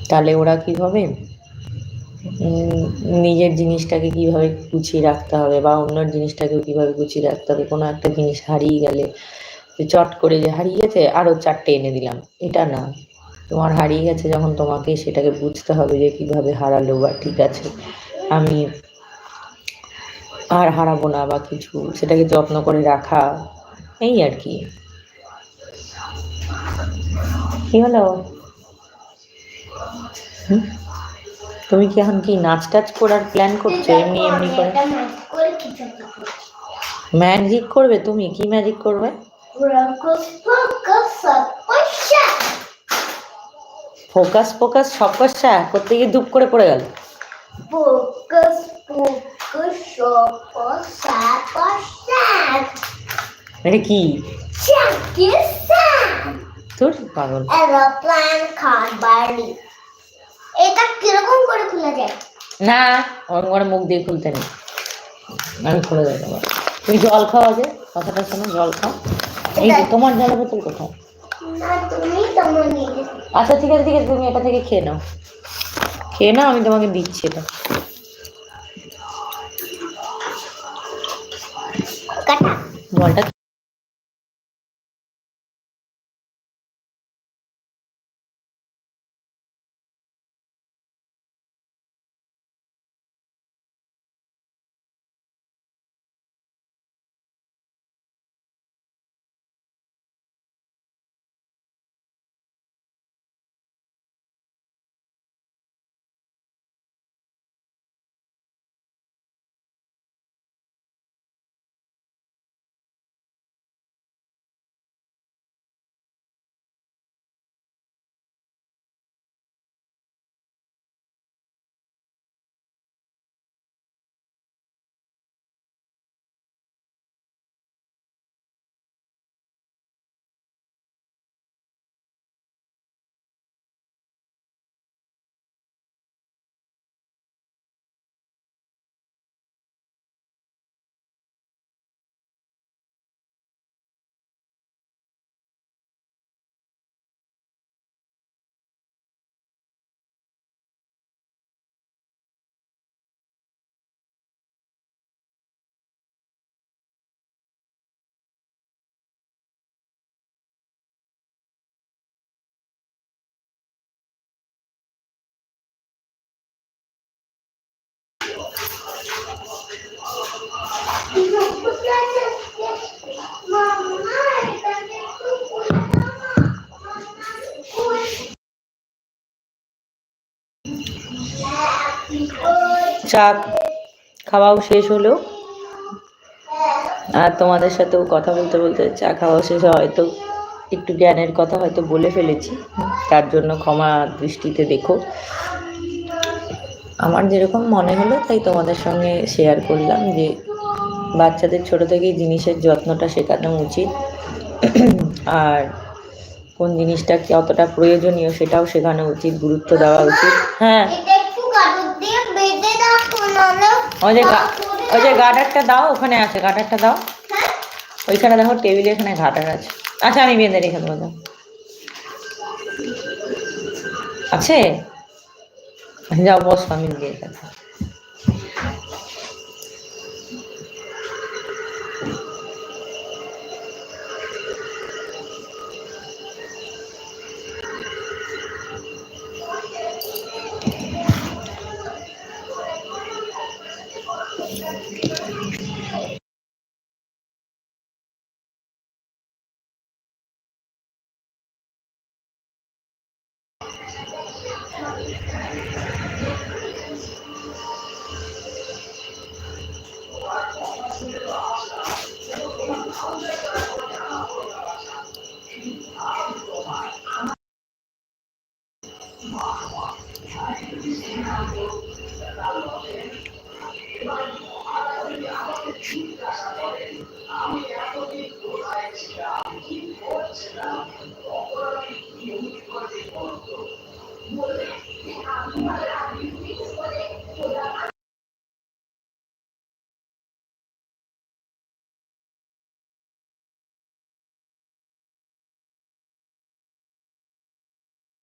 তাহলে ওরা কীভাবে নিজের জিনিসটাকে কীভাবে গুছিয়ে রাখতে হবে বা অন্যের জিনিসটাকেও কীভাবে গুছিয়ে রাখতে হবে। কোনো একটা জিনিস হারিয়ে গেলে চট করে যে হারিয়ে গেছে আরও 4টে এনে দিলাম, এটা না। তোমার হারিয়ে গেছে যখন তোমাকে সেটাকে বুঝতে হবে যে কীভাবে হারালো, বা ঠিক আছে আমি আর হারাবো না বা কিছু, সেটাকে যত্ন করে রাখা, এই আর কি। কি হলো? তুমি কি এখন কি নাচ টাচ করার প্ল্যান করছো? এমনি এমনি করে ম্যাজিক করবে? তুমি কি ম্যাজিক করবে? ফোকাস ফোকাস সমস্যা করতে গিয়ে ধূপ করে পড়ে গেল। ফোকাস ফোকাস এটা কি? তোর পাগল। এরোপ্লেন কার বাড়ি। এটা কিরকম করে খোলা যায়? না, ওরকম করে মুখ দিয়ে খুলতে নেই, আমি খুলে দেবো। তুমি জল খাও, আগে কথাটা শোনো, জল খাও। এই যে তোমার জলের বোতল কোথায়? আচ্ছা ঠিক আছে ঠিক আছে, তুমি এটা থেকে খেয়ে নাও, খেয়ে নাও, আমি তোমাকে দিচ্ছি এটা। জলটা চা খাওয়াও শেষ হলো, আর তোমাদের সাথেও কথা বলতে বলতে চা খাওয়া শেষ, হয়তো একটু জ্ঞানের কথা হয়তো বলে ফেলেছি, তার জন্য ক্ষমা দৃষ্টিতে দেখো। আমার যেরকম মনে হলো তাই তোমাদের সঙ্গে শেয়ার করলাম যে বাচ্চাদের ছোট থেকেই জিনিসের যত্নটা শেখানো উচিত, আর কোন জিনিসটা কতটা প্রয়োজনীয় সেটাও শেখানো উচিত, গুরুত্ব দেওয়া উচিত। হ্যাঁ, ওই যে গার্ডারটা দাও, ওখানে আছে, গার্ডারটা দাও, ওইখানে দেখো টেবিলে, এখানে গার্ডার আছে। আচ্ছা আমি বেঁধে রেখে দেবো, আছে, যাও বস, আমি দিয়ে দেবো।